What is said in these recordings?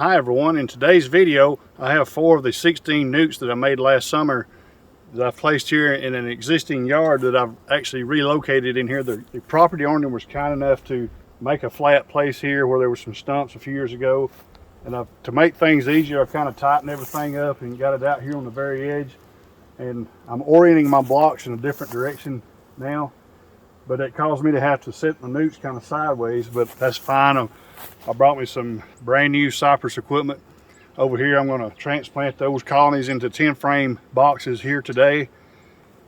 Hi everyone, in today's video I have 4 of the 16 nukes that I made last summer that I've placed here in an existing yard that I've actually relocated in here. The property owner was kind enough to make a flat place here where there were some stumps a few years ago, and to make things easier I've kind of tightened everything up and got it out here on the very edge, and I'm orienting my blocks in a different direction now, but it caused me to have to set my nukes kind of sideways, but that's fine. I brought me some brand new cypress equipment over here. I'm going to transplant those colonies into 10 frame boxes here today,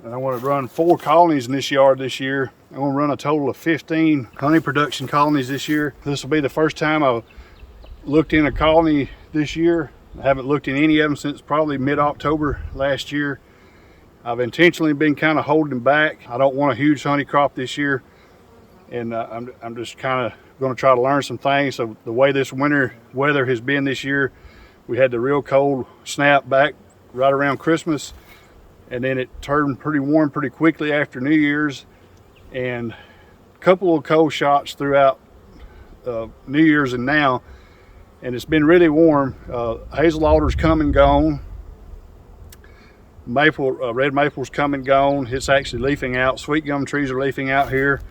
and I want to run 4 colonies in this yard this year. I'm going to run a total of 15 honey production colonies this year. This will be the first time I've looked in a colony this year. I haven't looked in any of them since probably mid-October last year. I've intentionally been kind of holding back. I don't want a huge honey crop this year, and I'm just kind of going to try to learn some things. So the way this winter weather has been this year, we had the real cold snap back right around Christmas, and then it turned pretty warm pretty quickly after New Year's, and a couple of cold shots throughout New Year's and now, and it's been really warm. Hazel alder's come and gone. Red maple's come and gone. It's actually leafing out. Sweet gum trees are leafing out here.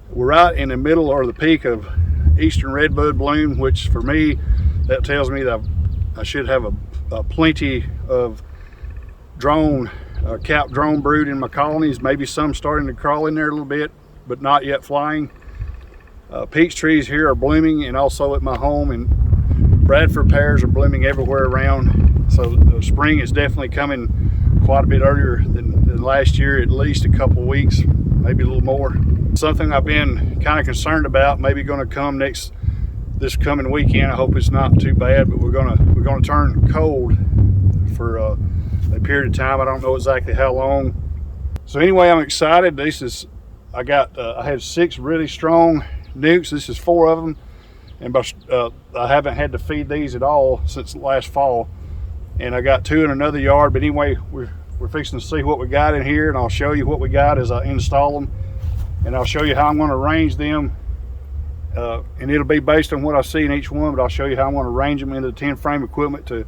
We're right in the middle or the peak of eastern redbud bloom, which for me, that tells me that I should have a plenty of cap drone brood in my colonies. Maybe some starting to crawl in there a little bit, but not yet flying. Peach trees here are blooming, and also at my home, and Bradford pears are blooming everywhere around. So the spring is definitely coming quite a bit earlier than last year, at least a couple of weeks, maybe a little more. Something I've been kind of concerned about, maybe going to come this coming weekend. I hope it's not too bad, but we're gonna turn cold for a period of time. I don't know exactly how long. So anyway, I'm excited. I had 6 really strong nukes. This is 4 of them, and I haven't had to feed these at all since last fall. And I got 2 in another yard. But anyway, we're fixing to see what we got in here, and I'll show you what we got as I install them, and I'll show you how I'm going to arrange them, and it'll be based on what I see in each one, but I'll show you how I'm going to arrange them into the 10 frame equipment to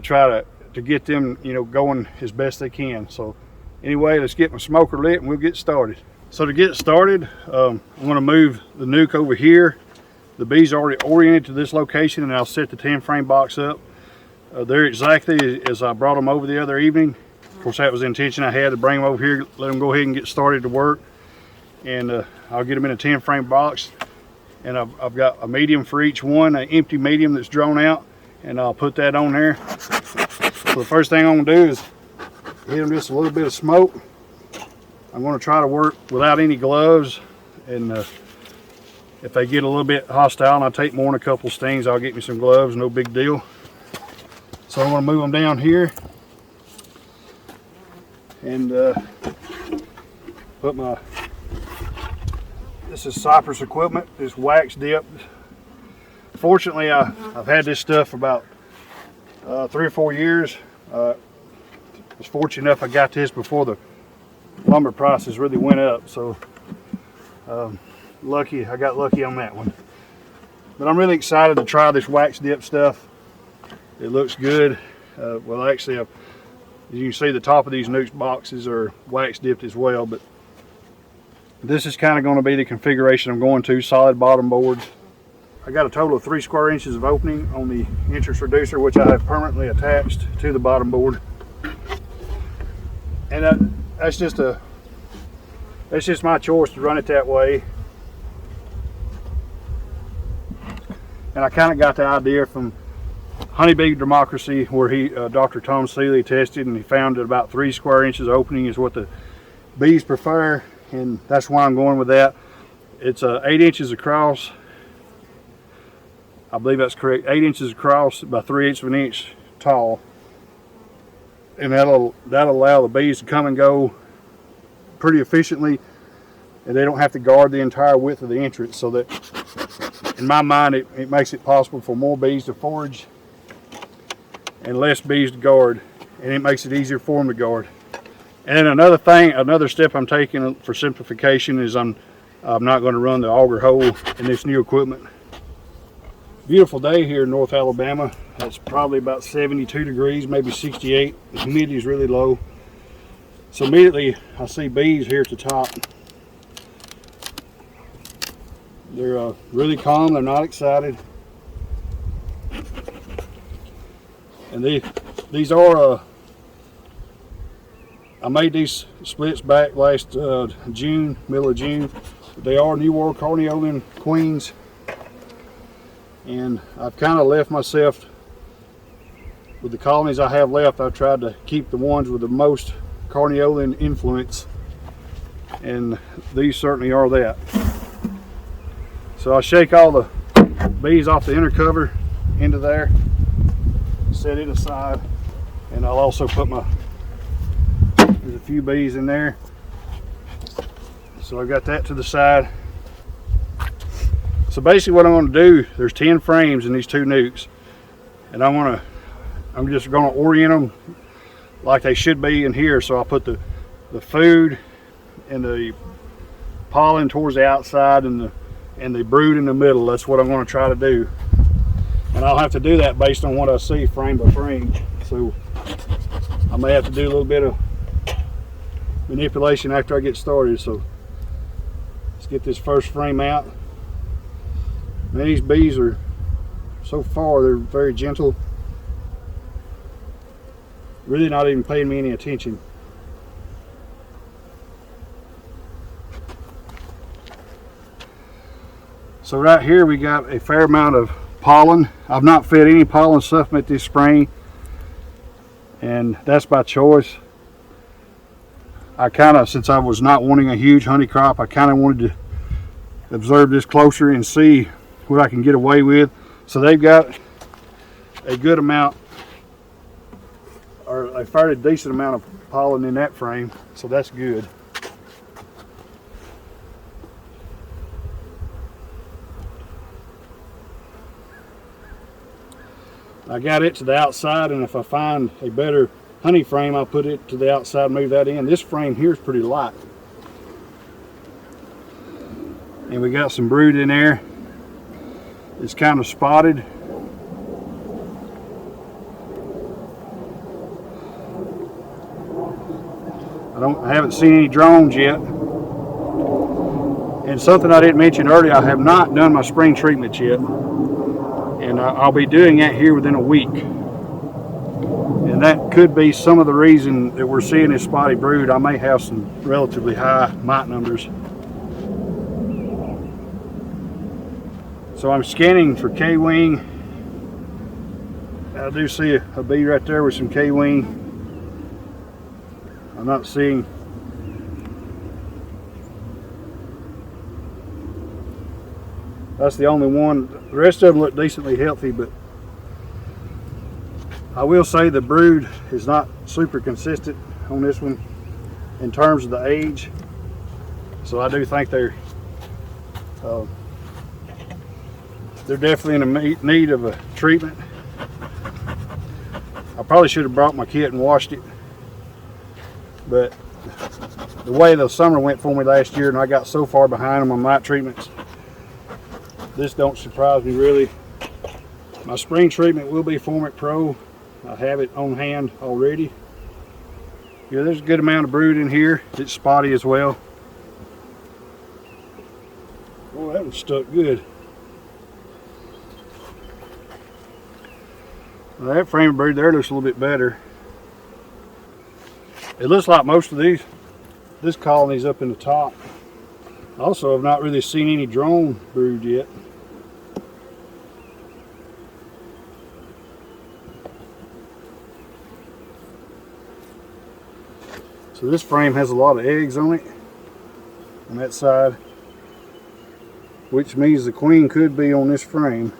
try to get them, going as best they can. So anyway, let's get my smoker lit and we'll get started. So to get started, I'm going to move the nuke over here. The bees are already oriented to this location, and I'll set the 10 frame box up. They're exactly as I brought them over the other evening. Of course, that was the intention I had, to bring them over here, let them go ahead and get started to work. And I'll get them in a 10 frame box. And I've got a medium for each one, an empty medium that's drawn out, and I'll put that on there. So the first thing I'm going to do is hit them just a little bit of smoke. I'm going to try to work without any gloves, and if they get a little bit hostile and I take more than a couple stings, I'll get me some gloves, no big deal. So I'm going to move them down here and this is cypress equipment, this wax dipped. Fortunately, I've had this stuff for about 3 or 4 years. I was fortunate enough I got this before the lumber prices really went up, so I got lucky on that one. But I'm really excited to try this wax dip stuff. It looks good. Well, actually, as you can see, the top of these nukes boxes are wax dipped as well, but this is kind of going to be the configuration I'm going to, solid bottom boards. I got a total of 3 square inches of opening on the entrance reducer, which I have permanently attached to the bottom board. And that's just my choice to run it that way. And I kind of got the idea from Honeybee Democracy, where Dr. Tom Seeley tested, and he found that about 3 square inches opening is what the bees prefer, and that's why I'm going with that. It's 8 inches across. I believe that's correct. 8 inches across by 3/8 of an inch tall, and that'll allow the bees to come and go pretty efficiently, and they don't have to guard the entire width of the entrance. So that, in my mind, it makes it possible for more bees to forage and less bees to guard, and it makes it easier for them to guard. And another step I'm taking for simplification is I'm not going to run the auger hole in this new equipment. Beautiful day here in North Alabama. It's probably about 72 degrees, maybe 68. The humidity is really low. So immediately I see bees here at the top. They're really calm, they're not excited. And these are, I made these splits back last June, middle of June. They are New World Carniolan queens. And I've kind of left myself, with the colonies I have left, I've tried to keep the ones with the most Carniolan influence. And these certainly are that. So I'll shake all the bees off the inner cover into there, set it aside, and I'll also put there's a few bees in there. So I got that to the side. So basically what I'm going to do, there's 10 frames in these 2 nukes, and I'm just going to orient them like they should be in here. So I'll put the food and the pollen towards the outside and the brood in the middle. That's what I'm going to try to do. And I'll have to do that based on what I see frame by frame. So I may have to do a little bit of manipulation after I get started. So let's get this first frame out. And these bees are, so far, they're very gentle. Really not even paying me any attention. So right here we got a fair amount of pollen. I've not fed any pollen supplement this spring, and that's by choice. Since I was not wanting a huge honey crop, I kind of wanted to observe this closer and see what I can get away with. So they've got a good amount, or a fairly decent amount of pollen in that frame, so that's good. I got it to the outside, and if I find a better honey frame, I'll put it to the outside, move that in. This frame here is pretty light. And we got some brood in there. It's kind of spotted. I haven't seen any drones yet. And something I didn't mention earlier, I have not done my spring treatments yet. And I'll be doing that here within a week. And that could be some of the reason that we're seeing this spotty brood. I may have some relatively high mite numbers. So I'm scanning for K-wing. I do see a bee right there with some K-wing. I'm not seeing. That's the only one. The rest of them look decently healthy, but I will say the brood is not super consistent on this one in terms of the age. So I do think they're definitely in need of a treatment. I probably should have brought my kit and washed it, but the way the summer went for me last year, and I got so far behind on my mite treatments, this don't surprise me really. My spring treatment will be Formic Pro. I have it on hand already. Yeah, there's a good amount of brood in here. It's spotty as well. Boy, that was stuck good. Well, that frame of brood there looks a little bit better. It looks like most of this colony's up in the top. Also, I've not really seen any drone brood yet. So this frame has a lot of eggs on it, on that side, which means the queen could be on this frame.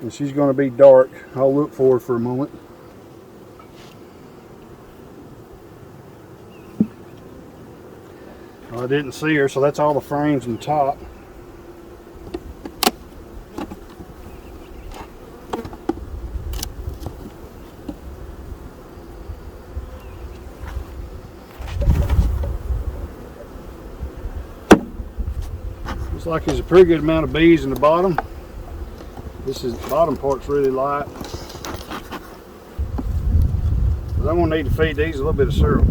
And she's going to be dark. I'll look for her for a moment. Well, I didn't see her, so that's all the frames in the top. Looks like there's a pretty good amount of bees in the bottom. This is, the bottom part's really light. But I'm gonna need to feed these a little bit of syrup.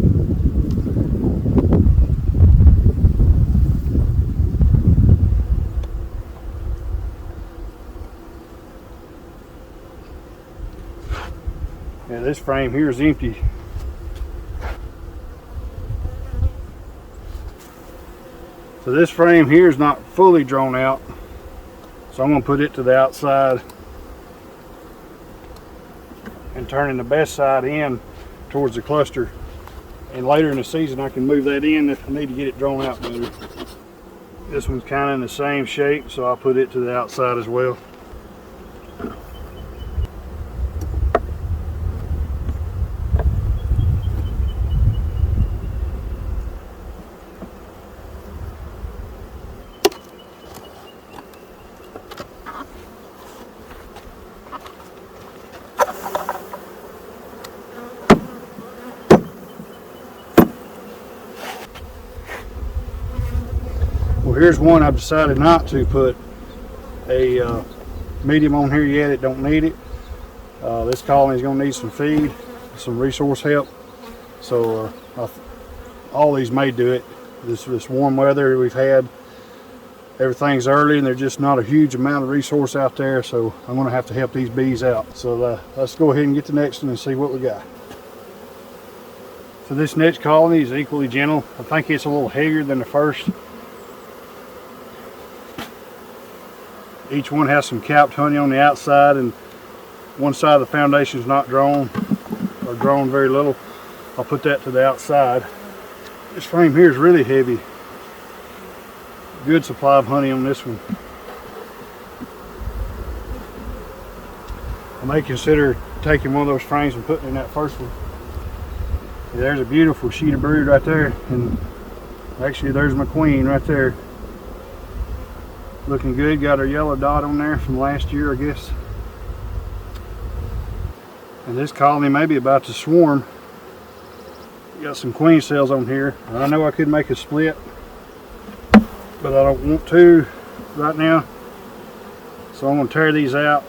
Yeah, this frame here is empty. So this frame here is not fully drawn out. So I'm going to put it to the outside and turning the best side in towards the cluster. And later in the season I can move that in if I need to get it drawn out better. This one's kind of in the same shape, so I'll put it to the outside as well. Here's one I've decided not to put a medium on here yet. It don't need it. This colony is going to need some feed, some resource help. So all these may do it. This warm weather we've had, everything's early and there's just not a huge amount of resource out there. So I'm going to have to help these bees out. So let's go ahead and get the next one and see what we got. So this next colony is equally gentle. I think it's a little heavier than the first. Each one has some capped honey on the outside, and one side of the foundation is not drawn or drawn very little. I'll put that to the outside. This frame here is really heavy. Good supply of honey on this one. I may consider taking one of those frames and putting it in that first one. Yeah, there's a beautiful sheet of brood right there, and actually there's my queen right there. Looking good, got her yellow dot on there from last year, I guess. And this colony may be about to swarm. Got some queen cells on here. I know I could make a split, but I don't want to right now. So I'm going to tear these out.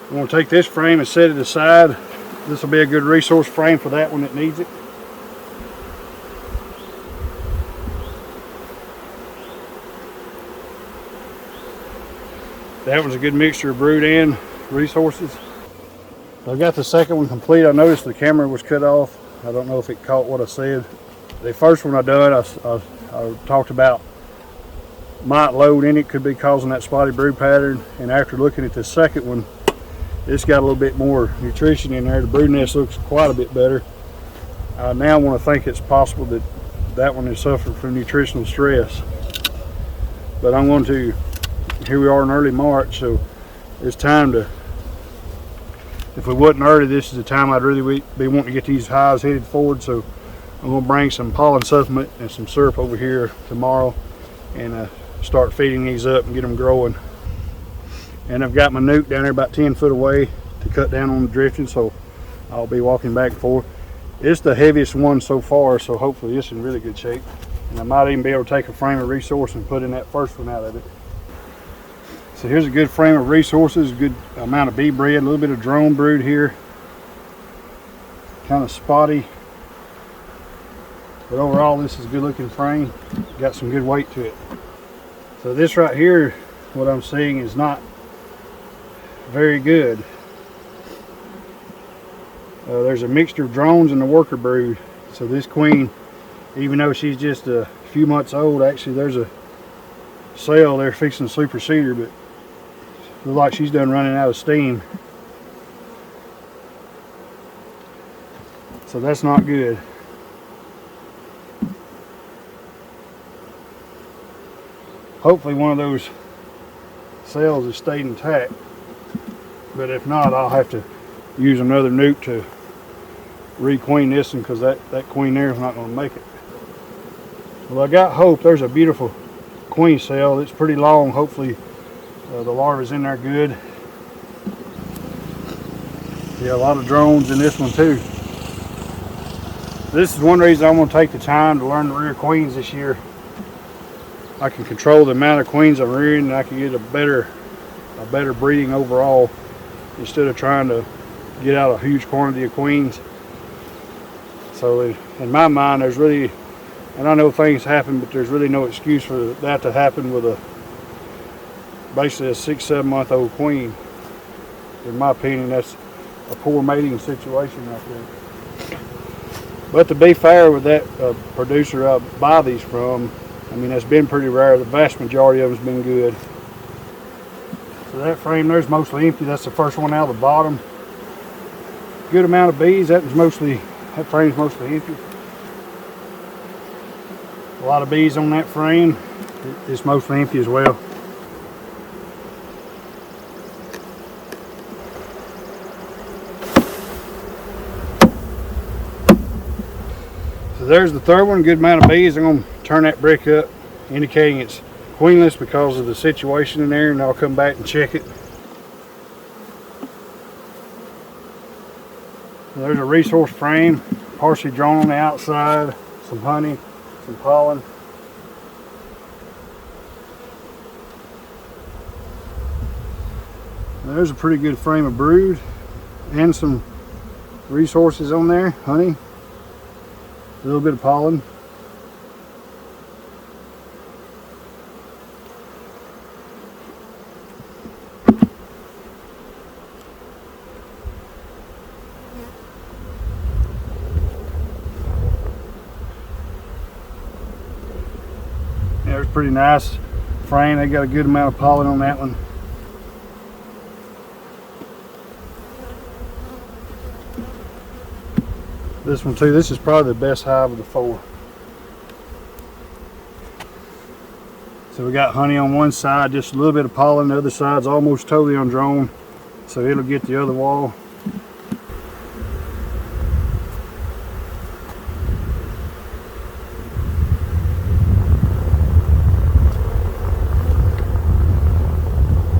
I'm going to take this frame and set it aside. This will be a good resource frame for that one that needs it. That one's a good mixture of brood and resources. I got the second one complete. I noticed the camera was cut off. I don't know if it caught what I said. The first one I done, I talked about mite load in it could be causing that spotty brood pattern. And after looking at the second one, it's got a little bit more nutrition in there. The brood nest looks quite a bit better. I now want to think it's possible that that one is suffering from nutritional stress. But I'm going to, here we are in early March, so it's time to, if we wasn't early, this is the time I'd really be wanting to get these hives headed forward. So I'm going to bring some pollen supplement and some syrup over here tomorrow and start feeding these up and get them growing. And I've got my nuke down there about 10 foot away to cut down on the drifting, so I'll be walking back and forth. It's the heaviest one so far, so hopefully it's in really good shape. And I might even be able to take a frame of resource and put in that first one out of it. So here's a good frame of resources, a good amount of bee bread, a little bit of drone brood here. Kind of spotty. But overall this is a good looking frame. Got some good weight to it. So this right here, what I'm seeing is not very good. There's a mixture of drones and the worker brood. So this queen, even though she's just a few months old, actually there's a cell there fixing to supersede her, but looks like she's done running out of steam. So that's not good. Hopefully one of those cells has stayed intact, but if not, I'll have to use another nuke to re-queen this one, because that queen there is not going to make it. Well, I got hope. There's a beautiful queen cell. It's pretty long. Hopefully the larva's in there good. Yeah, a lot of drones in this one too. This is one reason I'm going to take the time to learn to rear queens this year. I can control the amount of queens I'm rearing, and I can get a better a better breeding overall, instead of trying to get out a huge quantity of queens. So in my mind, there's really, and I know things happen, but there's really no excuse for that to happen with basically a 6-7 month old queen. In my opinion, that's a poor mating situation right there. But to be fair with that producer I buy these from, I mean, that's been pretty rare. The vast majority of them's been good. So that frame there's mostly empty. That's the first one out of the bottom. Good amount of bees. That frame's mostly empty. A lot of bees on that frame. It's mostly empty as well. So there's the third one. Good amount of bees. I'm going to turn that brick up, indicating it's queenless because of the situation in there, and I'll come back and check it. There's a resource frame, partially drawn on the outside, some honey, some pollen. There's a pretty good frame of brood and some resources on there, honey, a little bit of pollen. Yeah, it's pretty nice frame. They got a good amount of pollen on that one. This one too, this is probably the best hive of the 4. So we got honey on one side, just a little bit of pollen. The other side's almost totally undrone, so it'll get the other wall.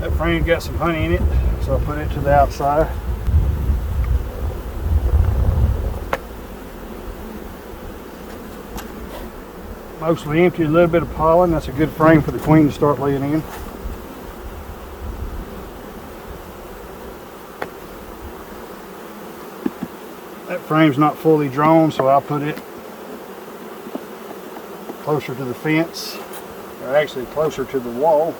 That frame got some honey in it, so I'll put it to the outside. Mostly empty, a little bit of pollen. That's a good frame for the queen to start laying in. That frame's not fully drawn, so I'll put it closer to the fence, or actually closer to the wall.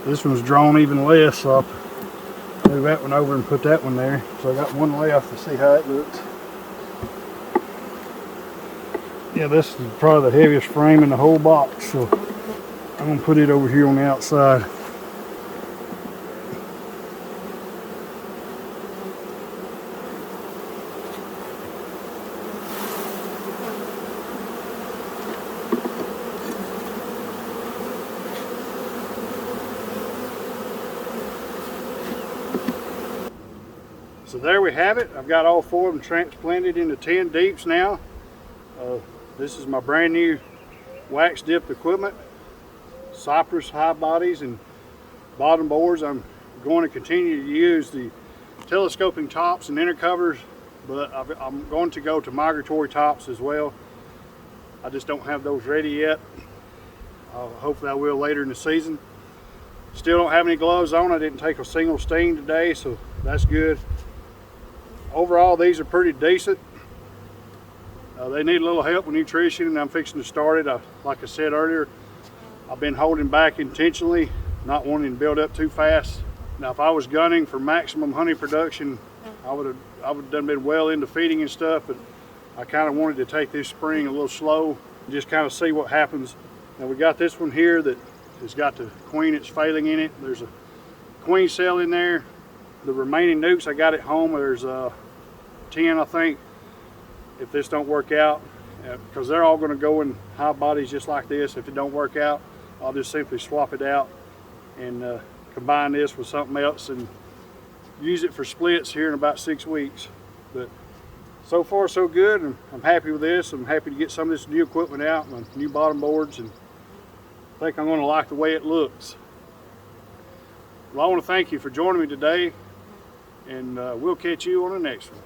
This one's drawn even less, so I'll move that one over and put that one there. So I got one left to see how it looks. Yeah, this is probably the heaviest frame in the whole box, so I'm going to put it over here on the outside. So there we have it. I've got all 4 of them transplanted into 10 deeps now. This is my brand new wax dipped equipment, cypress high bodies and bottom boards. I'm going to continue to use the telescoping tops and inner covers, but I'm going to go to migratory tops as well. I just don't have those ready yet. Hopefully I will later in the season. Still don't have any gloves on. I didn't take a single sting today, so that's good. Overall, these are pretty decent. They need a little help with nutrition, and I'm fixing to start it. Like I said earlier, I've been holding back intentionally, not wanting to build up too fast. Now, if I was gunning for maximum honey production, I would have done been well into feeding and stuff, but I kind of wanted to take this spring a little slow and just kind of see what happens. Now, we got this one here that has got the queen that's failing in it. There's a queen cell in there. The remaining nukes I got at home, there's 10, I think. If this don't work out, because they're all going to go in hive bodies just like this. If it don't work out, I'll just simply swap it out and combine this with something else and use it for splits here in about 6 weeks. But so far so good, and I'm happy with this. I'm happy to get some of this new equipment out, my new bottom boards, and I think I'm going to like the way it looks. Well, I want to thank you for joining me today, and we'll catch you on the next one.